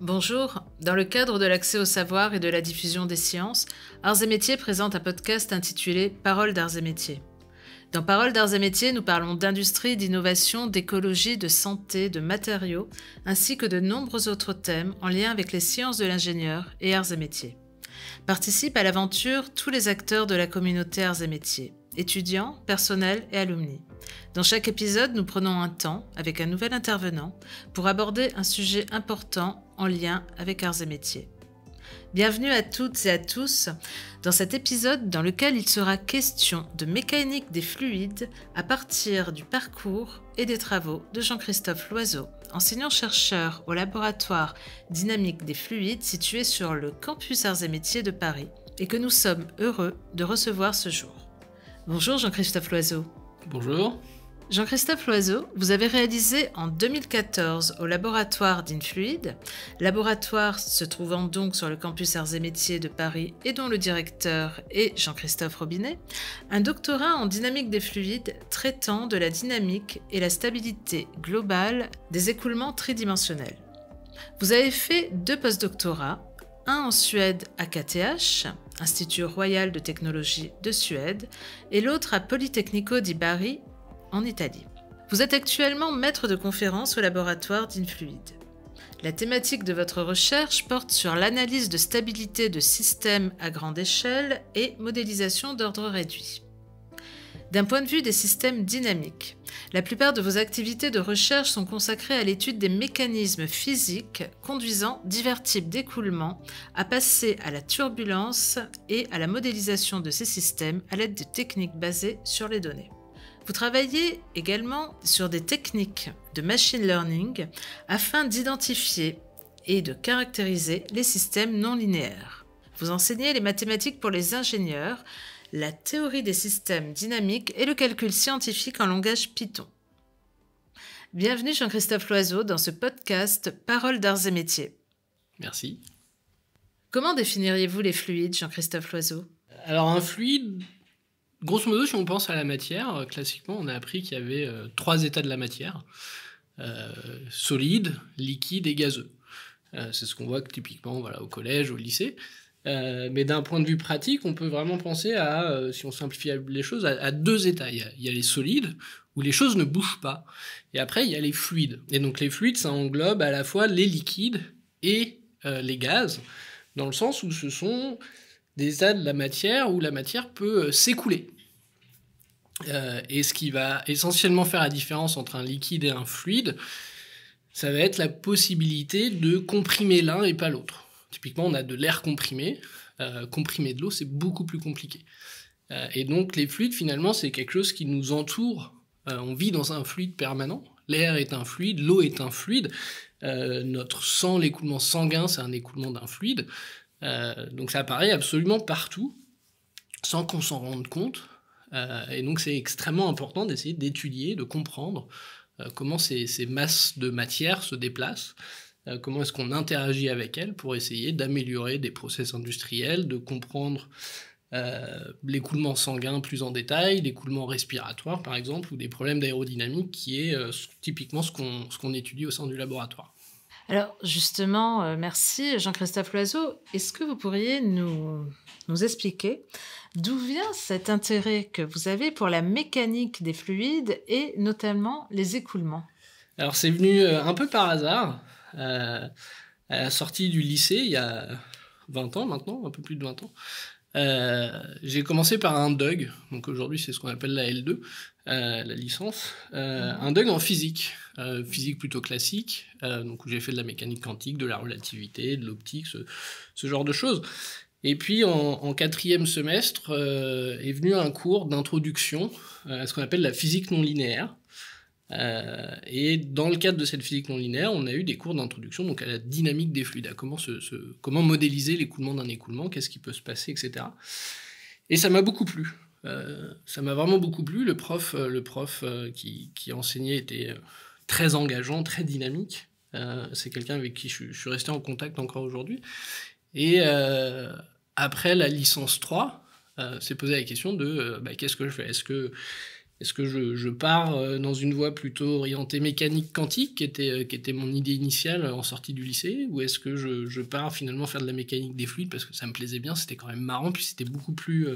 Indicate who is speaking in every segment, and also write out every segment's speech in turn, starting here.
Speaker 1: Bonjour, dans le cadre de l'accès au savoir et de la diffusion des sciences, Arts et Métiers présente un podcast intitulé Paroles d'Arts et Métiers. Dans Paroles d'Arts et Métiers, nous parlons d'industrie, d'innovation, d'écologie, de santé, de matériaux, ainsi que de nombreux autres thèmes en lien avec les sciences de l'ingénieur et Arts et Métiers. Participent à l'aventure tous les acteurs de la communauté Arts et Métiers, étudiants, personnel et alumni. Dans chaque épisode, nous prenons un temps avec un nouvel intervenant pour aborder un sujet important en lien avec Arts et Métiers. Bienvenue à toutes et à tous dans cet épisode dans lequel il sera question de mécanique des fluides à partir du parcours et des travaux de Jean-Christophe Loiseau, enseignant-chercheur au laboratoire dynamique des fluides situé sur le campus Arts et Métiers de Paris et que nous sommes heureux de recevoir ce jour. Bonjour Jean-Christophe Loiseau.
Speaker 2: Bonjour.
Speaker 1: Jean-Christophe Loiseau, vous avez réalisé en 2014 au laboratoire d'InFluid, laboratoire se trouvant donc sur le campus Arts et Métiers de Paris et dont le directeur est Jean-Christophe Robinet, un doctorat en dynamique des fluides traitant de la dynamique et la stabilité globale des écoulements tridimensionnels. Vous avez fait 2 postdoctorats, un en Suède à KTH, Institut Royal de Technologie de Suède, et l'autre à Politecnico di Bari, en Italie. Vous êtes actuellement maître de conférence au laboratoire d'InFluid. La thématique de votre recherche porte sur l'analyse de stabilité de systèmes à grande échelle et modélisation d'ordre réduit. D'un point de vue des systèmes dynamiques, la plupart de vos activités de recherche sont consacrées à l'étude des mécanismes physiques conduisant divers types d'écoulements à passer à la turbulence et à la modélisation de ces systèmes à l'aide de techniques basées sur les données. Vous travaillez également sur des techniques de machine learning afin d'identifier et de caractériser les systèmes non linéaires. Vous enseignez les mathématiques pour les ingénieurs, la théorie des systèmes dynamiques et le calcul scientifique en langage Python. Bienvenue Jean-Christophe Loiseau dans ce podcast Paroles d'Arts et Métiers.
Speaker 2: Merci.
Speaker 1: Comment définiriez-vous les fluides, Jean-Christophe Loiseau ?
Speaker 2: Alors un fluide, grosso modo, si on pense à la matière, classiquement, on a appris qu'il y avait 3 états de la matière, solide, liquide et gazeux. C'est ce qu'on voit typiquement au collège, au lycée. Mais d'un point de vue pratique, on peut vraiment penser à, si on simplifie les choses, à 2 états. Il y a les solides, où les choses ne bougent pas. Et après, il y a les fluides. Et donc les fluides, ça englobe à la fois les liquides et les gaz, dans le sens où ce sont des états de la matière où la matière peut s'écouler. Et ce qui va essentiellement faire la différence entre un liquide et un fluide, ça va être la possibilité de comprimer l'un et pas l'autre. Typiquement, on a de l'air comprimé. Comprimer de l'eau, c'est beaucoup plus compliqué. Et donc, les fluides, finalement, c'est quelque chose qui nous entoure. On vit dans un fluide permanent. L'air est un fluide, l'eau est un fluide. Notre sang, l'écoulement sanguin, c'est un écoulement d'un fluide. Donc, ça apparaît absolument partout, sans qu'on s'en rende compte. Et donc, c'est extrêmement important d'essayer d'étudier, de comprendre comment ces masses de matière se déplacent. Comment est-ce qu'on interagit avec elles pour essayer d'améliorer des process industriels, de comprendre l'écoulement sanguin plus en détail, l'écoulement respiratoire par exemple, ou des problèmes d'aérodynamique qui est typiquement ce qu'on étudie au sein du laboratoire.
Speaker 1: Alors justement, merci Jean-Christophe Loiseau. Est-ce que vous pourriez nous expliquer d'où vient cet intérêt que vous avez pour la mécanique des fluides et notamment les écoulements ?
Speaker 2: Alors c'est venu un peu par hasard. À la sortie du lycée, il y a 20 ans maintenant, un peu plus de 20 ans, j'ai commencé par un DUG, donc aujourd'hui c'est ce qu'on appelle la L2, la licence, un DUG en physique, physique plutôt classique, donc où j'ai fait de la mécanique quantique, de la relativité, de l'optique, ce genre de choses. Et puis en 4e semestre est venu un cours d'introduction à ce qu'on appelle la physique non linéaire. Et dans le cadre de cette physique non linéaire, on a eu des cours d'introduction donc à la dynamique des fluides, à comment modéliser l'écoulement d'un écoulement, qu'est-ce qui peut se passer, etc. Et ça m'a beaucoup plu. Ça m'a vraiment beaucoup plu. Le prof qui enseignait était très engageant, très dynamique. C'est quelqu'un avec qui je suis resté en contact encore aujourd'hui. Et après la licence 3, s'est posé la question de qu'est-ce que je fais ? Est-ce que je pars dans une voie plutôt orientée mécanique quantique, qui était mon idée initiale en sortie du lycée, ou est-ce que je pars finalement faire de la mécanique des fluides parce que ça me plaisait bien, c'était quand même marrant, puis c'était beaucoup plus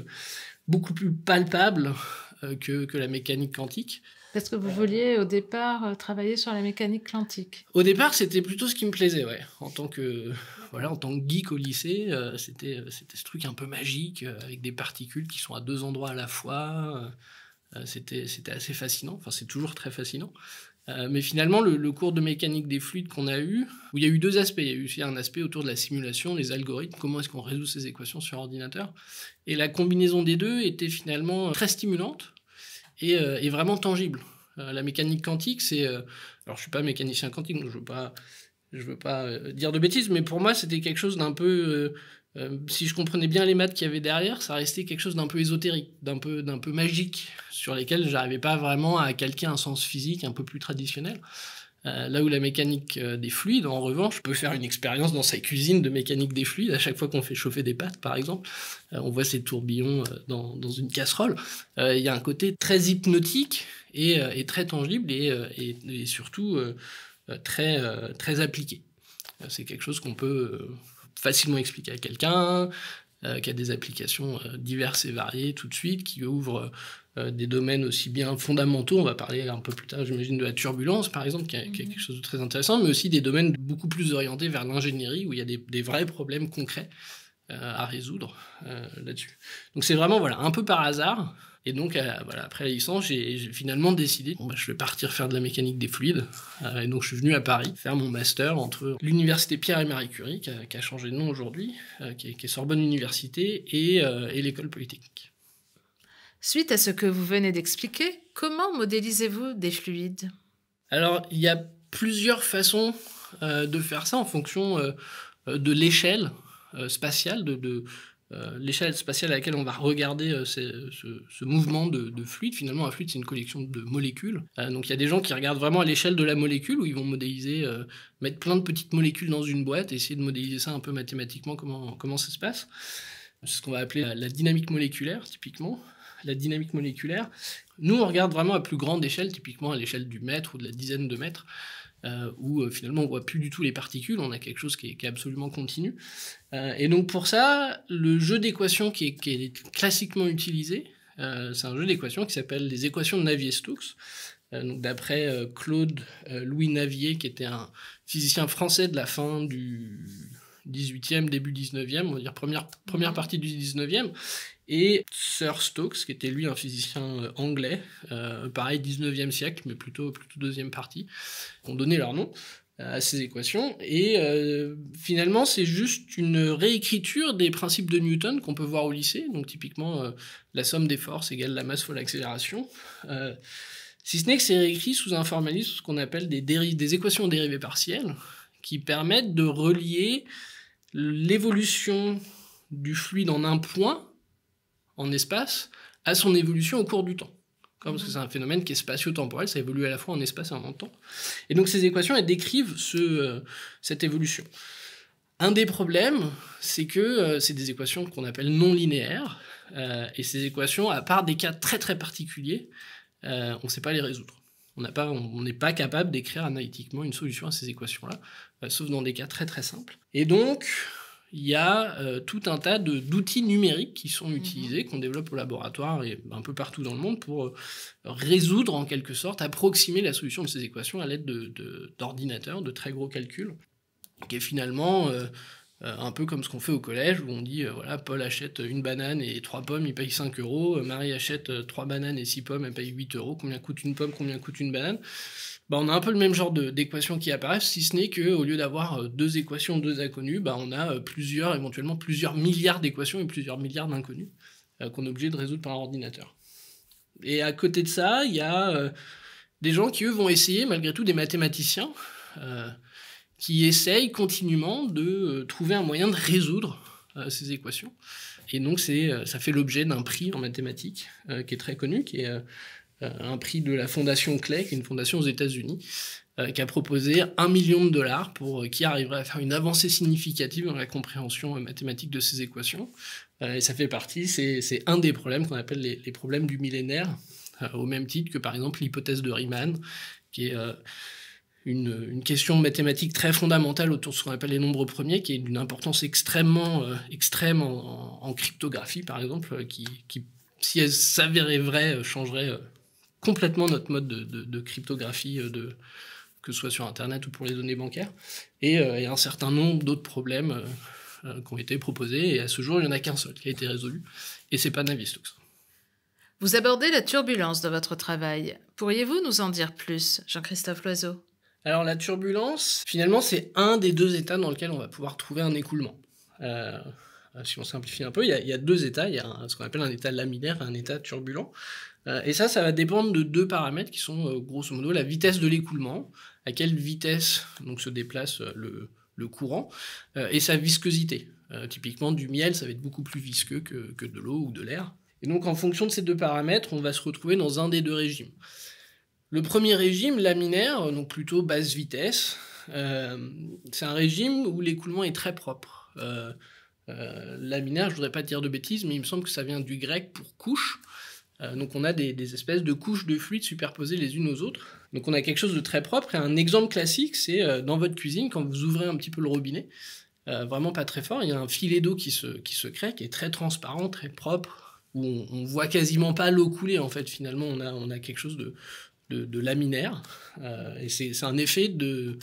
Speaker 2: palpable que la mécanique quantique.
Speaker 1: Parce que vous vouliez au départ travailler sur la mécanique quantique.
Speaker 2: Au départ, c'était plutôt ce qui me plaisait, ouais. En tant que geek au lycée, c'était ce truc un peu magique, avec des particules qui sont à deux endroits à la fois. C'était assez fascinant. Enfin, c'est toujours très fascinant. Mais finalement, le cours de mécanique des fluides qu'on a eu, où il y a eu deux aspects. Il y a eu aussi un aspect autour de la simulation, les algorithmes, comment est-ce qu'on résout ces équations sur ordinateur. Et la combinaison des deux était finalement très stimulante et vraiment tangible. La mécanique quantique, c'est... alors, je suis pas mécanicien quantique, donc je veux pas dire de bêtises, mais pour moi, c'était quelque chose d'un peu... si je comprenais bien les maths qu'il y avait derrière, ça restait quelque chose d'un peu ésotérique, d'un peu magique, sur lesquels j'arrivais pas vraiment à calquer un sens physique un peu plus traditionnel. Là où la mécanique des fluides, en revanche, peut faire une expérience dans sa cuisine de mécanique des fluides. À chaque fois qu'on fait chauffer des pâtes, par exemple, on voit ces tourbillons dans une casserole. Il y a un côté très hypnotique et très tangible et surtout très appliqué. C'est quelque chose qu'on peut facilement expliquer à quelqu'un, qui a des applications diverses et variées tout de suite, qui ouvre des domaines aussi bien fondamentaux, on va parler un peu plus tard, j'imagine, de la turbulence, par exemple, qui est quelque chose de très intéressant, mais aussi des domaines beaucoup plus orientés vers l'ingénierie, où il y a des vrais problèmes concrets à résoudre là-dessus. Donc c'est vraiment un peu par hasard. Et donc, après la licence, j'ai finalement décidé, je vais partir faire de la mécanique des fluides. Et donc, je suis venu à Paris faire mon master entre l'université Pierre et Marie Curie, qui a changé de nom aujourd'hui, qui est Sorbonne Université, et l'école polytechnique.
Speaker 1: Suite à ce que vous venez d'expliquer, comment modélisez-vous des fluides ?
Speaker 2: Alors, il y a plusieurs façons de faire ça en fonction de l'échelle spatiale, l'échelle spatiale à laquelle on va regarder ce mouvement de fluide. Finalement, un fluide, c'est une collection de molécules. Donc, il y a des gens qui regardent vraiment à l'échelle de la molécule, où ils vont modéliser, mettre plein de petites molécules dans une boîte, et essayer de modéliser ça un peu mathématiquement, comment ça se passe. C'est ce qu'on va appeler la dynamique moléculaire, typiquement. La dynamique moléculaire, nous, on regarde vraiment à plus grande échelle, typiquement à l'échelle du mètre ou de la dizaine de mètres, où finalement on voit plus du tout les particules, on a quelque chose qui est absolument continu. Et donc pour ça, le jeu d'équations qui est classiquement utilisé, c'est un jeu d'équations qui s'appelle les équations de Navier-Stokes. Donc d'après Claude Louis Navier, qui était un physicien français de la fin du 18e, début 19e, on va dire première partie du 19e, et Sir Stokes, qui était lui un physicien anglais, pareil 19e siècle, mais plutôt deuxième partie, ont donné leur nom à ces équations. Et finalement, c'est juste une réécriture des principes de Newton qu'on peut voir au lycée. Donc typiquement, la somme des forces égale la masse fois l'accélération. Si ce n'est que c'est réécrit sous un formalisme, ce qu'on appelle des équations dérivées partielles, qui permettent de relier l'évolution du fluide en un point, en espace, à son évolution au cours du temps. Parce que c'est un phénomène qui est spatio-temporel, ça évolue à la fois en espace et en temps. Et donc ces équations, elles décrivent cette évolution. Un des problèmes, c'est que c'est des équations qu'on appelle non linéaires, et ces équations, à part des cas très très particuliers, on ne sait pas les résoudre. On n'est pas capable d'écrire analytiquement une solution à ces équations-là, sauf dans des cas très très simples. Et donc, il y a tout un tas d'outils numériques qui sont utilisés, qu'on développe au laboratoire et un peu partout dans le monde pour résoudre en quelque sorte, approximer la solution de ces équations à l'aide d'ordinateurs, de très gros calculs, qui est finalement un peu comme ce qu'on fait au collège, où on dit, Paul achète une banane et 3 pommes, il paye 5 €, Marie achète 3 bananes et 6 pommes, elle paye 8 €, combien coûte une pomme, combien coûte une banane ? On a un peu le même genre d'équations qui apparaissent, si ce n'est qu'au lieu d'avoir 2 équations, 2 inconnues, on a éventuellement plusieurs milliards d'équations et plusieurs milliards d'inconnues qu'on est obligé de résoudre par un ordinateur. Et à côté de ça, il y a des gens qui, eux, vont essayer, malgré tout, des mathématiciens, qui essayent continuellement de trouver un moyen de résoudre ces équations. Et donc, ça fait l'objet d'un prix en mathématiques qui est très connu, qui est un prix de la fondation Clay, qui est une fondation aux États-Unis, qui a proposé $1 million pour qui arriverait à faire une avancée significative dans la compréhension mathématique de ces équations. Et ça fait partie, c'est un des problèmes qu'on appelle les problèmes du millénaire, au même titre que par exemple l'hypothèse de Riemann, qui est une question mathématique très fondamentale autour de ce qu'on appelle les nombres premiers, qui est d'une importance extrêmement extrême en cryptographie, par exemple, qui, si elle s'avérait vraie, changerait complètement notre mode de cryptographie, que ce soit sur Internet ou pour les données bancaires, et un certain nombre d'autres problèmes qui ont été proposés, et à ce jour, il n'y en a qu'un seul qui a été résolu, et c'est pas Navier-Stokes.
Speaker 1: Vous abordez la turbulence dans votre travail. Pourriez-vous nous en dire plus, Jean-Christophe Loiseau?
Speaker 2: Alors la turbulence, finalement, c'est un des deux états dans lesquels on va pouvoir trouver un écoulement. Si on simplifie un peu, il y a deux états, il y a ce qu'on appelle un état laminaire et un état turbulent. Et ça va dépendre de deux paramètres qui sont grosso modo la vitesse de l'écoulement, à quelle vitesse donc, se déplace le courant, et sa viscosité. Typiquement, du miel, ça va être beaucoup plus visqueux que de l'eau ou de l'air. Et donc, en fonction de ces deux paramètres, on va se retrouver dans un des deux régimes. Le premier régime, laminaire, donc plutôt basse vitesse, c'est un régime où l'écoulement est très propre. Laminaire, je voudrais pas dire de bêtises, mais il me semble que ça vient du grec pour couche. Donc on a des espèces de couches de fluides superposées les unes aux autres. Donc on a quelque chose de très propre. Et un exemple classique, c'est dans votre cuisine, quand vous ouvrez un petit peu le robinet, vraiment pas très fort, il y a un filet d'eau qui se crée, qui est très transparent, très propre, où on voit quasiment pas l'eau couler, en fait. Finalement, on a quelque chose de laminaire, et c'est un effet de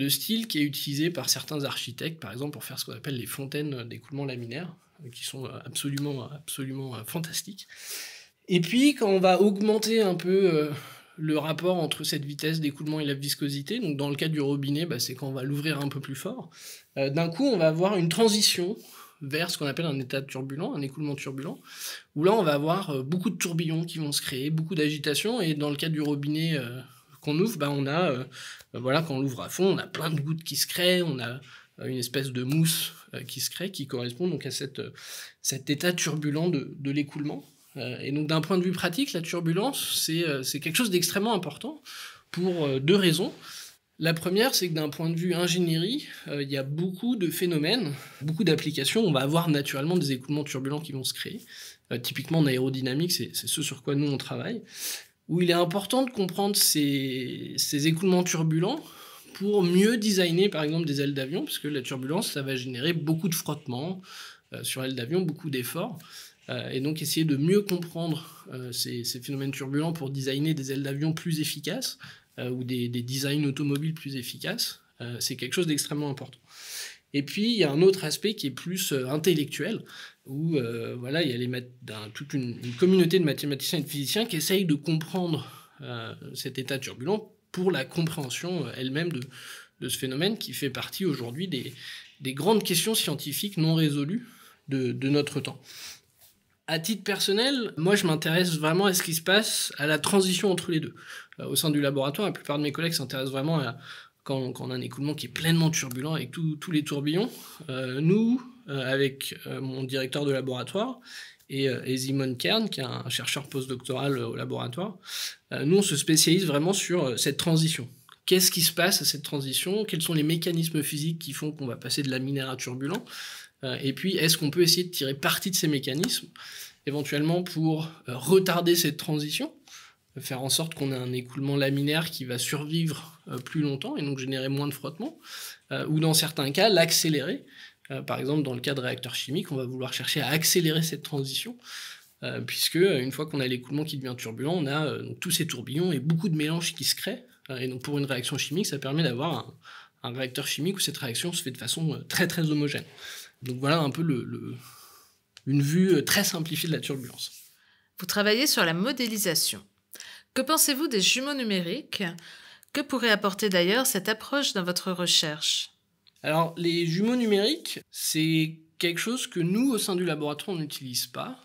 Speaker 2: style qui est utilisé par certains architectes, par exemple, pour faire ce qu'on appelle les fontaines d'écoulement laminaire, qui sont absolument fantastiques. Et puis, quand on va augmenter un peu le rapport entre cette vitesse d'écoulement et la viscosité, donc dans le cas du robinet, c'est quand on va l'ouvrir un peu plus fort, d'un coup, on va avoir une transition vers ce qu'on appelle un état turbulent, un écoulement turbulent, où là, on va avoir beaucoup de tourbillons qui vont se créer, beaucoup d'agitation, et dans le cas du robinet qu'on ouvre, on a, quand on l'ouvre à fond, on a plein de gouttes qui se créent, on a une espèce de mousse qui se crée, qui correspond donc à cet état turbulent de l'écoulement. Et donc, d'un point de vue pratique, la turbulence, c'est quelque chose d'extrêmement important pour deux raisons. La première, c'est que d'un point de vue ingénierie, il y a beaucoup de phénomènes, beaucoup d'applications. On va avoir naturellement des écoulements turbulents qui vont se créer. Typiquement en aérodynamique, c'est ce sur quoi nous on travaille, où il est important de comprendre ces écoulements turbulents pour mieux designer par exemple des ailes d'avion, parce que la turbulence, ça va générer beaucoup de frottements sur ailes d'avion, beaucoup d'efforts. Et donc essayer de mieux comprendre ces phénomènes turbulents pour designer des ailes d'avion plus efficaces, ou des designs automobiles plus efficaces, c'est quelque chose d'extrêmement important. Et puis, il y a un autre aspect qui est plus intellectuel, où il y a toute une communauté de mathématiciens et de physiciens qui essayent de comprendre cet état turbulent pour la compréhension elle-même de ce phénomène qui fait partie aujourd'hui des grandes questions scientifiques non résolues de notre temps. À titre personnel, moi je m'intéresse vraiment à ce qui se passe à la transition entre les deux. Au sein du laboratoire, la plupart de mes collègues s'intéressent vraiment à quand on a un écoulement qui est pleinement turbulent avec tous les tourbillons. Nous, avec mon directeur de laboratoire et Simon Kern, qui est un chercheur postdoctoral au laboratoire, nous on se spécialise vraiment sur cette transition. Qu'est-ce qui se passe à cette transition? Quels sont les mécanismes physiques qui font qu'on va passer de laminaire à turbulent? Et puis, est-ce qu'on peut essayer de tirer parti de ces mécanismes, éventuellement pour retarder cette transition, faire en sorte qu'on ait un écoulement laminaire qui va survivre plus longtemps et donc générer moins de frottement, ou dans certains cas, l'accélérer. Par exemple, dans le cas de réacteurs chimiques, on va vouloir chercher à accélérer cette transition, puisque une fois qu'on a l'écoulement qui devient turbulent, on a donc, tous ces tourbillons et beaucoup de mélanges qui se créent. Et donc, pour une réaction chimique, ça permet d'avoir un réacteur chimique où cette réaction se fait de façon très très homogène. Donc voilà un peu une vue très simplifiée de la turbulence.
Speaker 1: Vous travaillez sur la modélisation. Que pensez-vous des jumeaux numériques? Que pourrait apporter d'ailleurs cette approche dans votre recherche?
Speaker 2: Alors les jumeaux numériques, c'est quelque chose que nous, au sein du laboratoire, on n'utilise pas.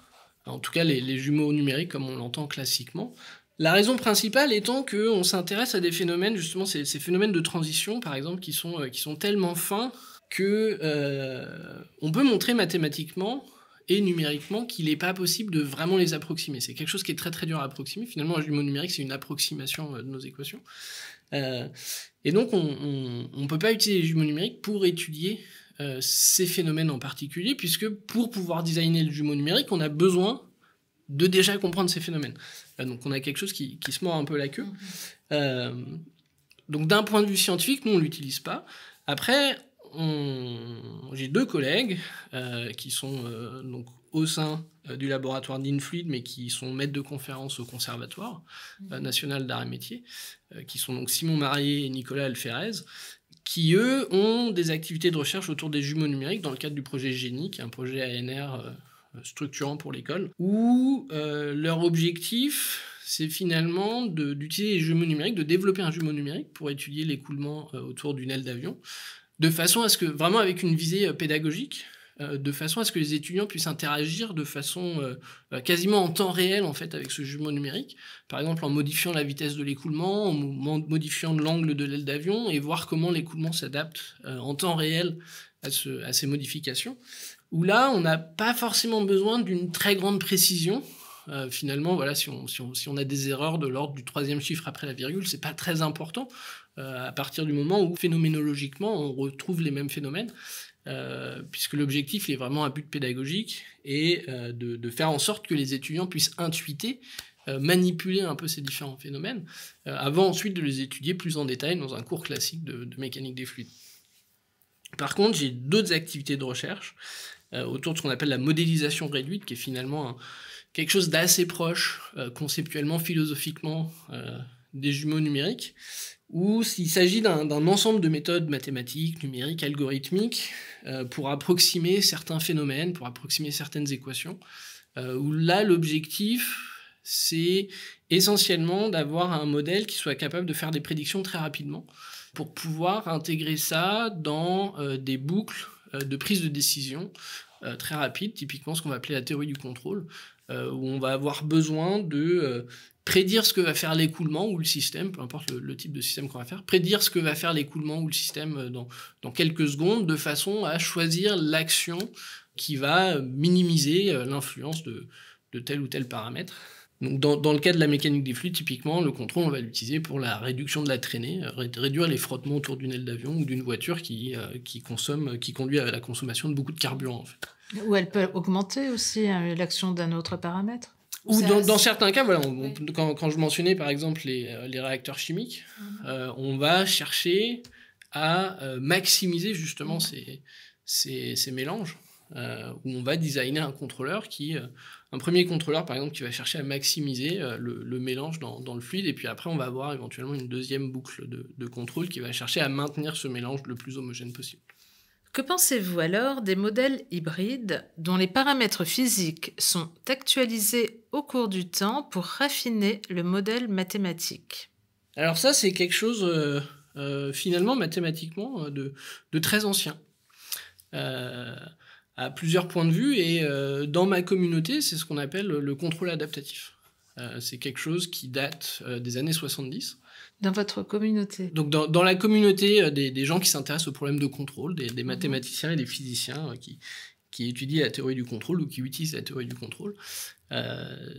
Speaker 2: En tout cas les jumeaux numériques comme on l'entend classiquement. La raison principale étant qu'on s'intéresse à des phénomènes, justement ces phénomènes de transition par exemple, qui sont tellement fins que on peut montrer mathématiquement et numériquement qu'il n'est pas possible de vraiment les approximer. C'est quelque chose qui est très très dur à approximer. Finalement, un jumeau numérique, c'est une approximation de nos équations. Et donc, on ne peut pas utiliser les jumeaux numériques pour étudier ces phénomènes en particulier, puisque pour pouvoir designer le jumeau numérique, on a besoin de déjà comprendre ces phénomènes. Donc on a quelque chose qui se mord un peu la queue. Donc d'un point de vue scientifique, nous on l'utilise pas. Après, j'ai 2 collègues qui sont donc au sein du laboratoire d'InFluid, mais qui sont maîtres de conférences au Conservatoire national d'art et métiers, qui sont donc Simon Marié et Nicolas Alferez, qui eux ont des activités de recherche autour des jumeaux numériques dans le cadre du projet GENI, qui est un projet ANR structurant pour l'école, où leur objectif, c'est finalement d'utiliser les jumeaux numériques, de développer un jumeau numérique pour étudier l'écoulement autour d'une aile d'avion, de façon à ce que, vraiment avec une visée pédagogique, de façon à ce que les étudiants puissent interagir de façon quasiment en temps réel en fait avec ce jumeau numérique, par exemple en modifiant la vitesse de l'écoulement, en modifiant l'angle de l'aile d'avion et voir comment l'écoulement s'adapte en temps réel à ces modifications. Où là, on n'a pas forcément besoin d'une très grande précision. Finalement, voilà, si on a des erreurs de l'ordre du 3e chiffre après la virgule, c'est pas très important à partir du moment où phénoménologiquement on retrouve les mêmes phénomènes, puisque l'objectif est vraiment un but pédagogique et de faire en sorte que les étudiants puissent intuiter, manipuler un peu ces différents phénomènes, avant ensuite de les étudier plus en détail dans un cours classique de mécanique des fluides. Par contre, j'ai d'autres activités de recherche autour de ce qu'on appelle la modélisation réduite, qui est finalement quelque chose d'assez proche, conceptuellement, philosophiquement, des jumeaux numériques, où il s'agit d'un ensemble de méthodes mathématiques, numériques, algorithmiques, pour approximer certains phénomènes, pour approximer certaines équations, où là, l'objectif, c'est essentiellement d'avoir un modèle qui soit capable de faire des prédictions très rapidement, pour pouvoir intégrer ça dans des boucles de prise de décision très rapides, typiquement ce qu'on va appeler la théorie du contrôle, où on va avoir besoin de prédire ce que va faire l'écoulement ou le système, peu importe le type de système qu'on va faire, prédire ce que va faire l'écoulement ou le système dans quelques secondes, de façon à choisir l'action qui va minimiser l'influence de tel ou tel paramètre. Donc dans le cas de la mécanique des fluides, typiquement, le contrôle, on va l'utiliser pour la réduction de la traînée, réduire les frottements autour d'une aile d'avion ou d'une voiture qui conduit à la consommation de beaucoup de carburant, en fait.
Speaker 1: Ou elle peut augmenter aussi l'action d'un autre paramètre.
Speaker 2: Ou dans certains cas, voilà, quand je mentionnais par exemple les réacteurs chimiques, on va chercher à maximiser justement ces mélanges, où on va designer un contrôleur un premier contrôleur par exemple qui va chercher à maximiser le mélange dans le fluide, et puis après on va avoir éventuellement une deuxième boucle de contrôle qui va chercher à maintenir ce mélange le plus homogène possible.
Speaker 1: Que pensez-vous alors des modèles hybrides dont les paramètres physiques sont actualisés au cours du temps pour raffiner le modèle mathématique?
Speaker 2: Alors ça, c'est quelque chose finalement mathématiquement de très ancien, à plusieurs points de vue, et dans ma communauté, c'est ce qu'on appelle le contrôle adaptatif. C'est quelque chose qui date des années 70.
Speaker 1: Dans votre communauté?
Speaker 2: Donc dans la communauté des gens qui s'intéressent aux problèmes de contrôle, des mathématiciens et des physiciens qui étudient la théorie du contrôle ou qui utilisent la théorie du contrôle.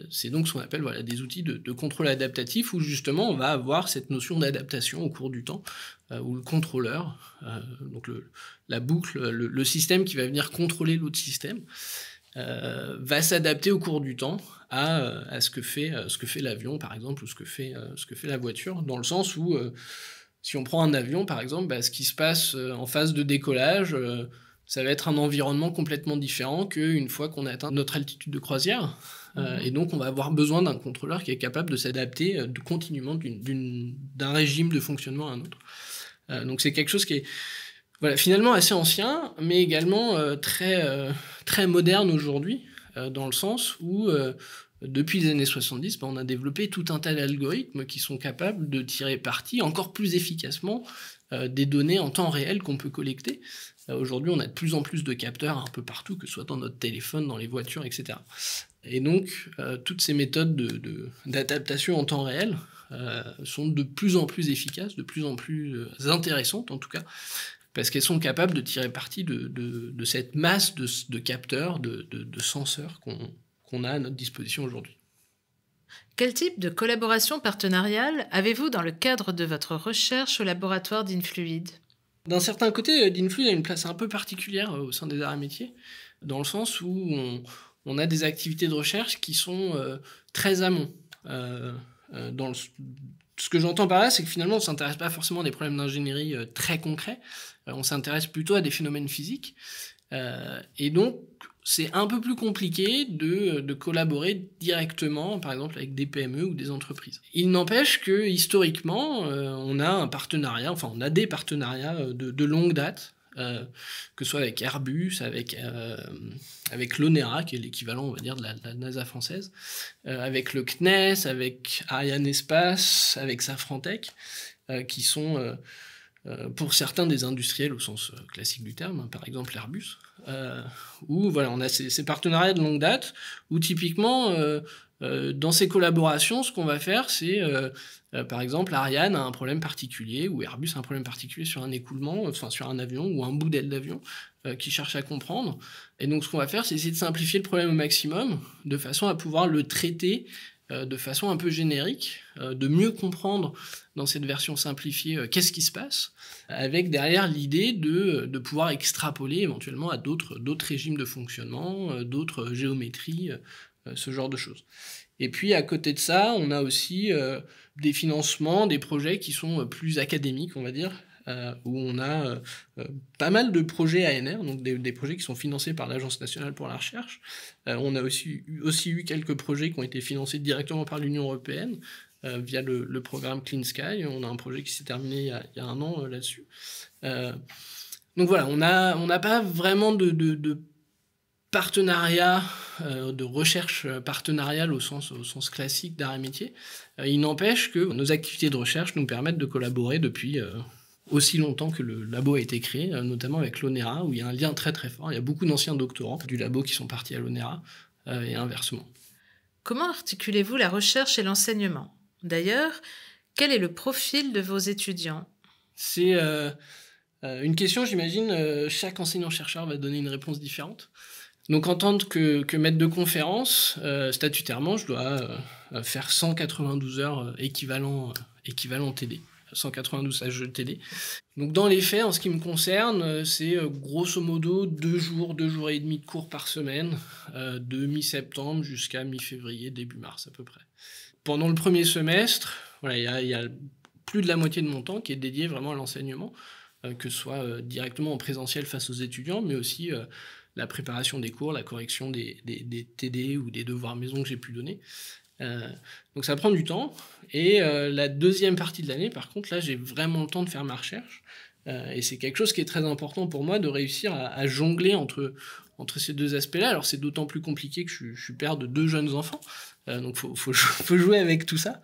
Speaker 2: C'est donc ce qu'on appelle des outils de contrôle adaptatif, où justement on va avoir cette notion d'adaptation au cours du temps, où le contrôleur, donc la boucle, le système qui va venir contrôler l'autre système, va s'adapter au cours du temps à ce que fait l'avion, par exemple, ou ce que fait la voiture, dans le sens où, si on prend un avion, par exemple, ce qui se passe en phase de décollage, ça va être un environnement complètement différent qu'une fois qu'on a atteint notre altitude de croisière. Et donc, on va avoir besoin d'un contrôleur qui est capable de s'adapter continuellement d'un régime de fonctionnement à un autre. Donc, c'est quelque chose qui est finalement assez ancien, mais également très moderne aujourd'hui, dans le sens où, depuis les années 70, on a développé tout un tas d'algorithmes qui sont capables de tirer parti encore plus efficacement des données en temps réel qu'on peut collecter. Aujourd'hui, on a de plus en plus de capteurs un peu partout, que ce soit dans notre téléphone, dans les voitures, etc. Et donc, toutes ces méthodes d'adaptation en temps réel sont de plus en plus efficaces, de plus en plus intéressantes en tout cas, parce qu'elles sont capables de tirer parti de cette masse de capteurs, de senseurs qu'on a à notre disposition aujourd'hui.
Speaker 1: Quel type de collaboration partenariale avez-vous dans le cadre de votre recherche au laboratoire d'InFluid?
Speaker 2: D'un certain côté, d'InFluid a une place un peu particulière au sein des arts et métiers, dans le sens où on a des activités de recherche qui sont très amont. Ce que j'entends par là, c'est que finalement, on ne s'intéresse pas forcément à des problèmes d'ingénierie très concrets, on s'intéresse plutôt à des phénomènes physiques. Et donc, c'est un peu plus compliqué de collaborer directement, par exemple, avec des PME ou des entreprises. Il n'empêche que, historiquement, on a des partenariats de longue date, que ce soit avec Airbus, avec l'ONERA, qui est l'équivalent, on va dire, de la NASA française, avec le CNES, avec Arianespace, avec Safrantech, qui sont... pour certains des industriels au sens classique du terme, hein, par exemple Airbus, où voilà, on a ces partenariats de longue date, où typiquement, dans ces collaborations, ce qu'on va faire, c'est, par exemple, Ariane a un problème particulier, ou Airbus a un problème particulier sur un écoulement, enfin sur un avion, ou un bout d'aile d'avion, qui cherche à comprendre. Et donc ce qu'on va faire, c'est essayer de simplifier le problème au maximum, de façon à pouvoir le traiter de façon un peu générique, de mieux comprendre dans cette version simplifiée qu'est-ce qui se passe, avec derrière l'idée de pouvoir extrapoler éventuellement à d'autres régimes de fonctionnement, d'autres géométries, ce genre de choses. Et puis à côté de ça, on a aussi des financements, des projets qui sont plus académiques, on va dire, où on a pas mal de projets ANR, donc des projets qui sont financés par l'Agence nationale pour la recherche. On a aussi eu quelques projets qui ont été financés directement par l'Union européenne via le programme Clean Sky. On a un projet qui s'est terminé il y a un an là-dessus. Donc voilà, on n'a pas vraiment de partenariat, de recherche partenariale au sens classique d'art et métier. Il n'empêche que nos activités de recherche nous permettent de collaborer depuis aussi longtemps que le labo a été créé, notamment avec l'ONERA, où il y a un lien très très fort. Il y a beaucoup d'anciens doctorants du labo qui sont partis à l'ONERA, et inversement.
Speaker 1: Comment articulez-vous la recherche et l'enseignement? D'ailleurs, quel est le profil de vos étudiants?
Speaker 2: C'est une question, j'imagine, chaque enseignant-chercheur va donner une réponse différente. Donc en tant que maître de conférence, statutairement, je dois faire 192 heures équivalent TD. 192 stages de TD. Donc dans les faits, en ce qui me concerne, c'est grosso modo 2 jours et demi de cours par semaine, de mi-septembre jusqu'à mi-février, début mars à peu près. Pendant le premier semestre, voilà, il y a plus de la moitié de mon temps qui est dédié vraiment à l'enseignement, que ce soit directement en présentiel face aux étudiants, mais aussi la préparation des cours, la correction des TD ou des devoirs maison que j'ai pu donner. Donc ça prend du temps. Et la deuxième partie de l'année, par contre, là, j'ai vraiment le temps de faire ma recherche. Et c'est quelque chose qui est très important pour moi, de réussir à jongler entre ces deux aspects-là. Alors c'est d'autant plus compliqué que je suis père de 2 jeunes enfants. Donc faut jouer avec tout ça.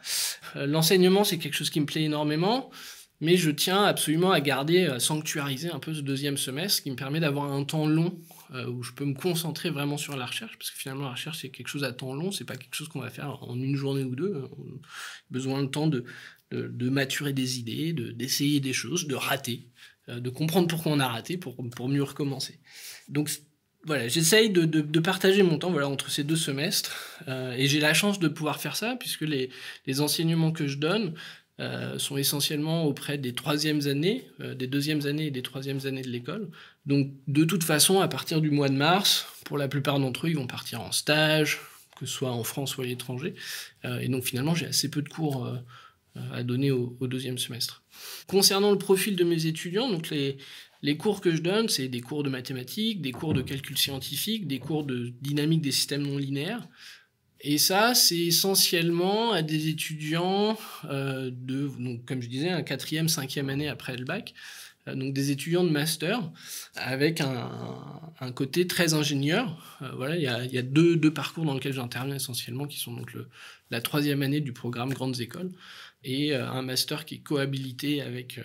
Speaker 2: L'enseignement, c'est quelque chose qui me plaît énormément. Mais je tiens absolument à sanctuariser un peu ce deuxième semestre, qui me permet d'avoir un temps long où je peux me concentrer vraiment sur la recherche, parce que finalement la recherche c'est quelque chose à temps long, c'est pas quelque chose qu'on va faire en une journée ou deux. On a besoin de temps de maturer des idées, d'essayer des choses, de rater, de comprendre pourquoi on a raté pour mieux recommencer. Donc voilà, j'essaye de partager mon temps entre ces 2 semestres, et j'ai la chance de pouvoir faire ça, puisque les enseignements que je donne sont essentiellement auprès des 3e années, des 2e années et des 3e années de l'école. Donc de toute façon, à partir du mois de mars, pour la plupart d'entre eux, ils vont partir en stage, que ce soit en France ou à l'étranger. Et donc finalement, j'ai assez peu de cours à donner au 2e semestre. Concernant le profil de mes étudiants, donc les cours que je donne, c'est des cours de mathématiques, des cours de calcul scientifique, des cours de dynamique des systèmes non linéaires. Et ça, c'est essentiellement à des étudiants donc, comme je disais, un 4e, 5e année après le bac, donc des étudiants de master, avec un côté très ingénieur. Voilà, il y a deux parcours dans lesquels j'interviens essentiellement, qui sont donc la 3e année du programme Grandes Écoles, et un master qui est cohabilité avec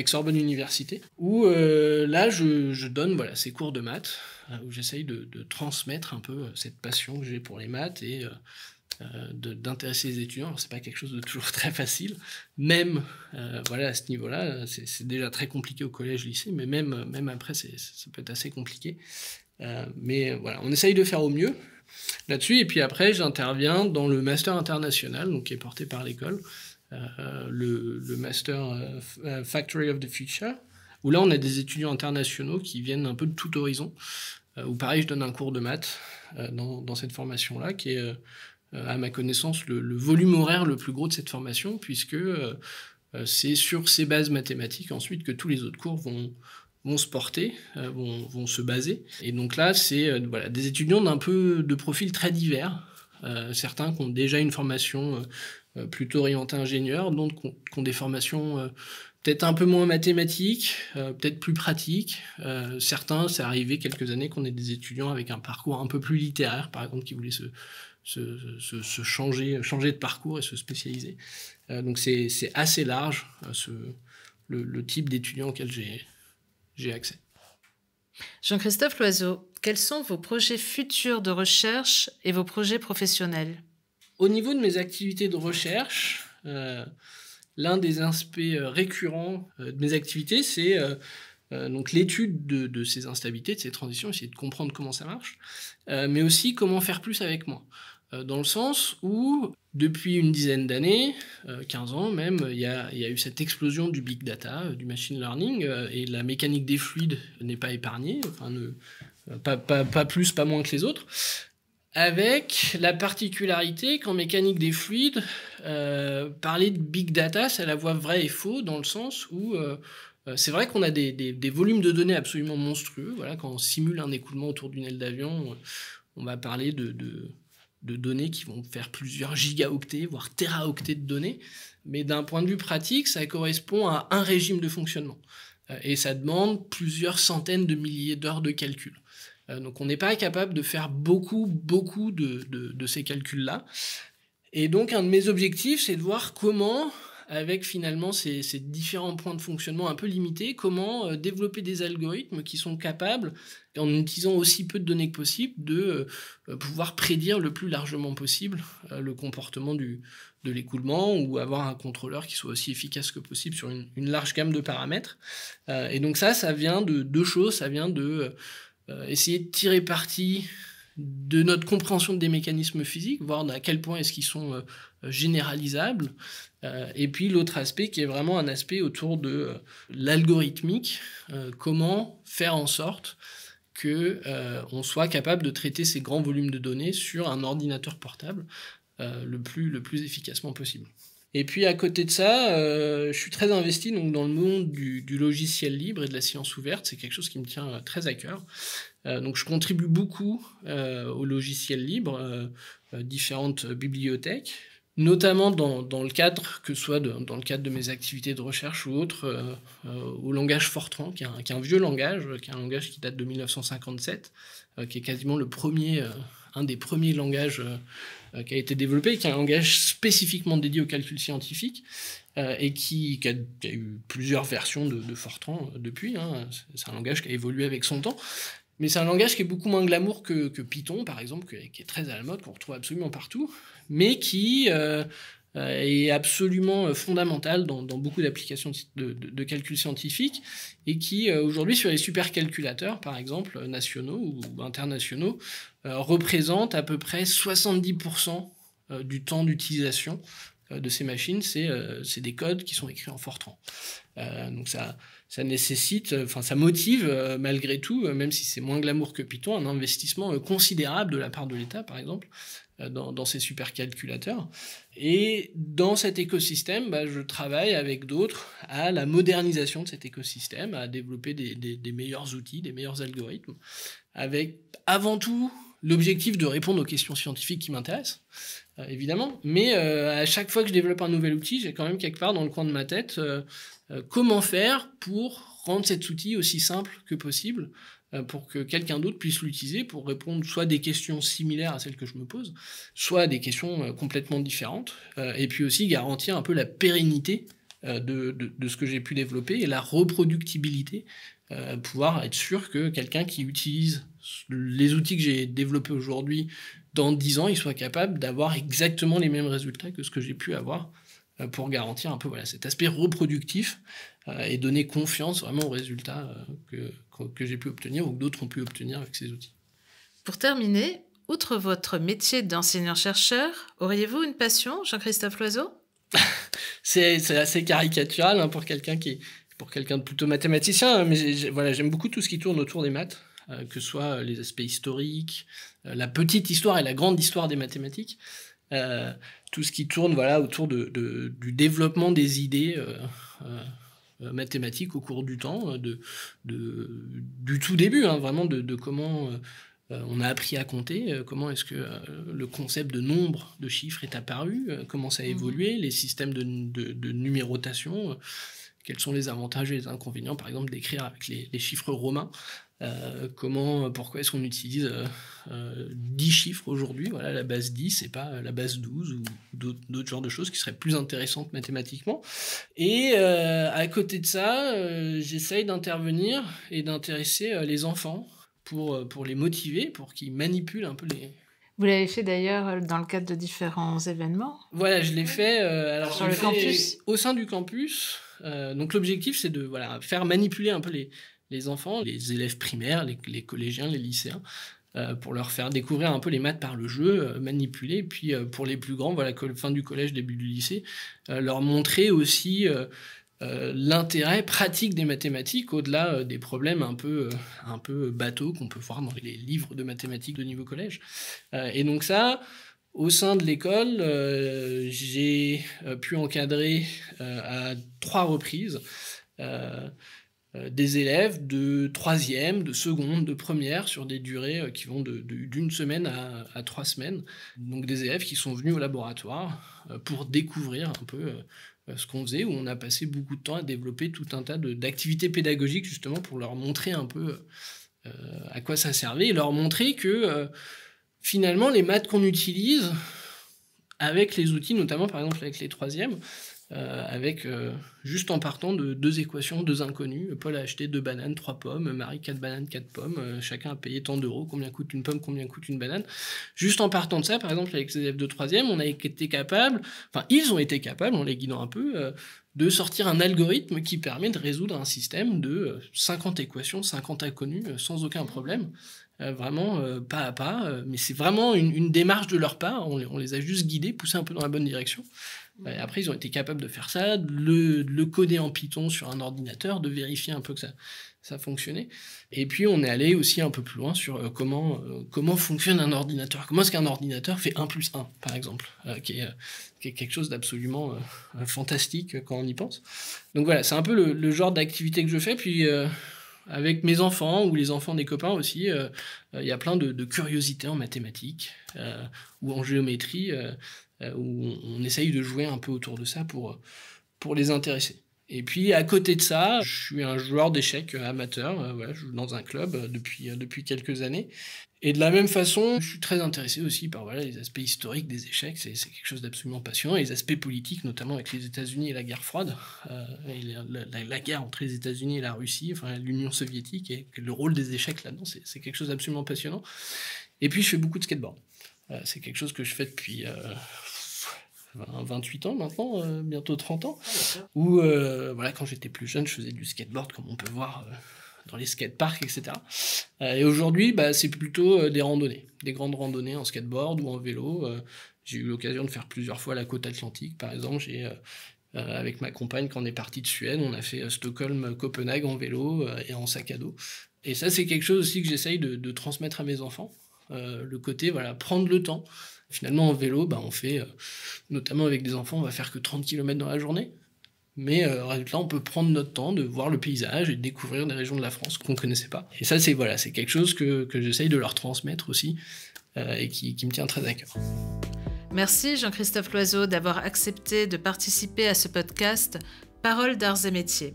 Speaker 2: Sorbonne Université, où là je donne ces cours de maths, où j'essaye de transmettre un peu cette passion que j'ai pour les maths et d'intéresser les étudiants. Alors, c'est pas quelque chose de toujours très facile, même à ce niveau-là, c'est déjà très compliqué au collège, lycée, mais même après ça peut être assez compliqué. Mais voilà, on essaye de faire au mieux là-dessus, et puis après j'interviens dans le master international, donc qui est porté par l'école, le master Factory of the Future, où là on a des étudiants internationaux qui viennent un peu de tout horizon, où pareil, je donne un cours de maths dans cette formation-là, qui est, à ma connaissance, le volume horaire le plus gros de cette formation, puisque c'est sur ces bases mathématiques ensuite que tous les autres cours vont se porter, vont se baser. Et donc là, c'est voilà, des étudiants de profils très divers. Certains qui ont déjà une formation plutôt orientée ingénieur, d'autres qui ont des formations peut-être un peu moins mathématiques, peut-être plus pratiques. Certains, c'est arrivé quelques années qu'on ait des étudiants avec un parcours un peu plus littéraire, par exemple, qui voulaient se changer de parcours et se spécialiser. Donc c'est assez large, le type d'étudiant auquel j'ai accès.
Speaker 1: Jean-Christophe Loiseau, quels sont vos projets futurs de recherche et vos projets professionnels?
Speaker 2: Au niveau de mes activités de recherche, l'un des aspects récurrents de mes activités, c'est donc l'étude de ces instabilités, de ces transitions, essayer de comprendre comment ça marche, mais aussi comment faire plus avec moins. Dans le sens où, depuis une dizaine d'années, 15 ans même, il y a eu cette explosion du big data, du machine learning, et la mécanique des fluides n'est pas épargnée, enfin, pas plus, pas moins que les autres, avec la particularité qu'en mécanique des fluides, parler de big data, c'est à la fois vrai et faux, dans le sens où c'est vrai qu'on a des volumes de données absolument monstrueux. Voilà, quand on simule un écoulement autour d'une aile d'avion, on va parler de données qui vont faire plusieurs gigaoctets, voire téraoctets de données. Mais d'un point de vue pratique, ça correspond à un régime de fonctionnement. Et ça demande plusieurs centaines de milliers d'heures de calcul. Donc on n'est pas capable de faire beaucoup de ces calculs-là. Et donc un de mes objectifs, c'est de voir comment, avec finalement ces différents points de fonctionnement un peu limités, comment développer des algorithmes qui sont capables, en utilisant aussi peu de données que possible, de pouvoir prédire le plus largement possible le comportement de l'écoulement, ou avoir un contrôleur qui soit aussi efficace que possible sur une large gamme de paramètres. Et donc ça vient de deux choses. Ça vient de essayer de tirer parti de notre compréhension des mécanismes physiques, voir à quel point est-ce qu'ils sont généralisables. Et puis l'autre aspect qui est vraiment un aspect autour de l'algorithmique, comment faire en sorte qu'on soit capable de traiter ces grands volumes de données sur un ordinateur portable le plus efficacement possible. Et puis à côté de ça, je suis très investi donc, dans le monde du logiciel libre et de la science ouverte. C'est quelque chose qui me tient très à cœur. Donc je contribue beaucoup au logiciel libre, différentes bibliothèques, notamment dans le cadre, que ce soit dans le cadre de mes activités de recherche ou autres, au langage Fortran, qui est un vieux langage, qui est un langage qui date de 1957, qui est quasiment un des premiers langages qui a été développé, qui est un langage spécifiquement dédié au calcul scientifique, et qui a eu plusieurs versions de Fortran depuis. Hein. C'est un langage qui a évolué avec son temps. Mais c'est un langage qui est beaucoup moins glamour que Python, par exemple, qui est très à la mode, qu'on retrouve absolument partout, mais qui est absolument fondamental dans beaucoup d'applications de calcul scientifique, et qui, aujourd'hui, sur les supercalculateurs, par exemple, nationaux ou internationaux, représente à peu près 70% du temps d'utilisation de ces machines. C'est des codes qui sont écrits en Fortran. Donc ça nécessite, ça motive malgré tout, même si c'est moins glamour que Python, un investissement considérable de la part de l'État, par exemple, dans ces supercalculateurs. Et dans cet écosystème, je travaille avec d'autres à la modernisation de cet écosystème, à développer des meilleurs outils, des meilleurs algorithmes, avec avant tout l'objectif de répondre aux questions scientifiques qui m'intéressent, évidemment, mais à chaque fois que je développe un nouvel outil, j'ai quand même quelque part dans le coin de ma tête comment faire pour rendre cet outil aussi simple que possible, pour que quelqu'un d'autre puisse l'utiliser pour répondre soit à des questions similaires à celles que je me pose, soit à des questions complètement différentes, et puis aussi garantir un peu la pérennité de ce que j'ai pu développer et la reproductibilité, pouvoir être sûr que quelqu'un qui utilise les outils que j'ai développés aujourd'hui dans 10 ans, il soit capable d'avoir exactement les mêmes résultats que ce que j'ai pu avoir, pour garantir un peu cet aspect reproductif et donner confiance vraiment aux résultats que j'ai pu obtenir ou que d'autres ont pu obtenir avec ces outils.
Speaker 1: Pour terminer, outre votre métier d'enseignant-chercheur, auriez-vous une passion, Jean-Christophe Loiseau?
Speaker 2: C'est assez caricatural pour quelqu'un de plutôt mathématicien, mais j'aime beaucoup tout ce qui tourne autour des maths. que ce soit les aspects historiques, la petite histoire et la grande histoire des mathématiques, tout ce qui tourne autour du développement des idées mathématiques au cours du temps, du tout début, hein, vraiment de comment on a appris à compter, comment est-ce que le concept de nombre de chiffres est apparu, comment ça a évolué, les systèmes de numérotation, quels sont les avantages et les inconvénients, par exemple, d'écrire avec les chiffres romains, pourquoi est-ce qu'on utilise 10 chiffres aujourd'hui, voilà, la base 10 et pas la base 12 ou d'autres genres de choses qui seraient plus intéressantes mathématiquement. Et à côté de ça, j'essaye d'intervenir et d'intéresser les enfants pour les motiver, pour qu'ils manipulent un peu les...
Speaker 1: Vous l'avez fait d'ailleurs dans le cadre de différents événements?
Speaker 2: Voilà, je l'ai fait,
Speaker 1: sur le campus,
Speaker 2: au sein du campus. Donc l'objectif, c'est de faire manipuler un peu les enfants, les élèves primaires, les collégiens, les lycéens, pour leur faire découvrir un peu les maths par le jeu, manipuler. Et puis pour les plus grands, fin du collège, début du lycée, leur montrer aussi l'intérêt pratique des mathématiques au-delà des problèmes un peu bateaux qu'on peut voir dans les livres de mathématiques de niveau collège. Et donc ça, au sein de l'école, j'ai pu encadrer à 3 reprises des élèves de 3e, de seconde, de première, sur des durées qui vont d'une semaine à 3 semaines. Donc des élèves qui sont venus au laboratoire pour découvrir un peu ce qu'on faisait, où on a passé beaucoup de temps à développer tout un tas d'activités pédagogiques, justement, pour leur montrer un peu à quoi ça servait, et leur montrer que finalement, les maths qu'on utilise, avec les outils, notamment par exemple avec les 3e, juste en partant de 2 équations, 2 inconnues. Paul a acheté 2 bananes, 3 pommes, Marie 4 bananes, 4 pommes, chacun a payé tant d'euros, combien coûte une pomme, combien coûte une banane. Juste en partant de ça, par exemple avec les élèves de 3e, ils ont été capables, en les guidant un peu, de sortir un algorithme qui permet de résoudre un système de 50 équations, 50 inconnues, sans aucun problème. Vraiment pas à pas, mais c'est vraiment une démarche de leur part, on les a juste guidés, poussés un peu dans la bonne direction. Après, ils ont été capables de faire ça, de le coder en Python sur un ordinateur, de vérifier un peu que ça fonctionnait. Et puis, on est allé aussi un peu plus loin sur comment fonctionne un ordinateur. Comment est-ce qu'un ordinateur fait 1 plus 1, par exemple, qui est quelque chose d'absolument fantastique quand on y pense. Donc voilà, c'est un peu le genre d'activité que je fais. Puis... avec mes enfants ou les enfants des copains aussi, il y a plein de curiosités en mathématiques ou en géométrie où on essaye de jouer un peu autour de ça pour les intéresser. Et puis à côté de ça, je suis un joueur d'échecs amateur, je joue dans un club depuis quelques années. Et de la même façon, je suis très intéressé aussi par les aspects historiques des échecs, c'est quelque chose d'absolument passionnant, et les aspects politiques, notamment avec les États-Unis et la guerre froide, et la guerre entre les États-Unis et la Russie, l'Union soviétique, et le rôle des échecs là-dedans, c'est quelque chose d'absolument passionnant. Et puis je fais beaucoup de skateboard. C'est quelque chose que je fais depuis 28 ans maintenant, bientôt 30 ans, où quand j'étais plus jeune, je faisais du skateboard comme on peut voir dans les skateparks, etc. Et aujourd'hui, c'est plutôt des randonnées, des grandes randonnées en skateboard ou en vélo. J'ai eu l'occasion de faire plusieurs fois la côte atlantique, par exemple. Avec ma compagne, quand on est parti de Suède, on a fait Stockholm-Copenhague en vélo et en sac à dos. Et ça, c'est quelque chose aussi que j'essaye de transmettre à mes enfants. Le côté, prendre le temps. Finalement, en vélo, on fait, notamment avec des enfants, on va faire que 30 km dans la journée. Mais résultat, on peut prendre notre temps de voir le paysage et de découvrir des régions de la France qu'on ne connaissait pas. Et ça, c'est quelque chose que j'essaye de leur transmettre aussi et qui me tient très à cœur.
Speaker 1: Merci Jean-Christophe Loiseau d'avoir accepté de participer à ce podcast Paroles d'Arts et Métiers.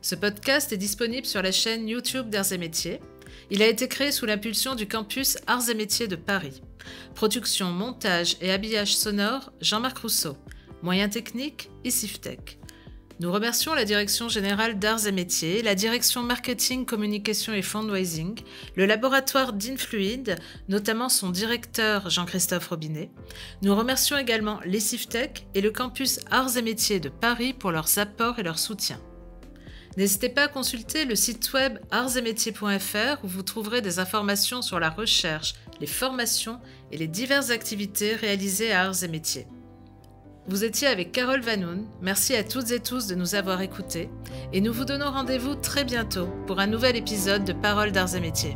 Speaker 1: Ce podcast est disponible sur la chaîne YouTube d'Arts et Métiers. Il a été créé sous l'impulsion du campus Arts et Métiers de Paris. Production, montage et habillage sonore, Jean-Marc Rousseau. Moyens techniques, ICIFTech. Nous remercions la Direction Générale d'Arts et Métiers, la Direction Marketing, Communication et Fundraising, le laboratoire d'Influid, notamment son directeur Jean-Christophe Robinet. Nous remercions également l'ICIFTech et le campus Arts et Métiers de Paris pour leurs apports et leur soutien. N'hésitez pas à consulter le site web artsetmétiers.fr où vous trouverez des informations sur la recherche, les formations et les diverses activités réalisées à Arts et Métiers. Vous étiez avec Carole Vanoun. Merci à toutes et tous de nous avoir écoutés et nous vous donnons rendez-vous très bientôt pour un nouvel épisode de Paroles d'Arts et Métiers.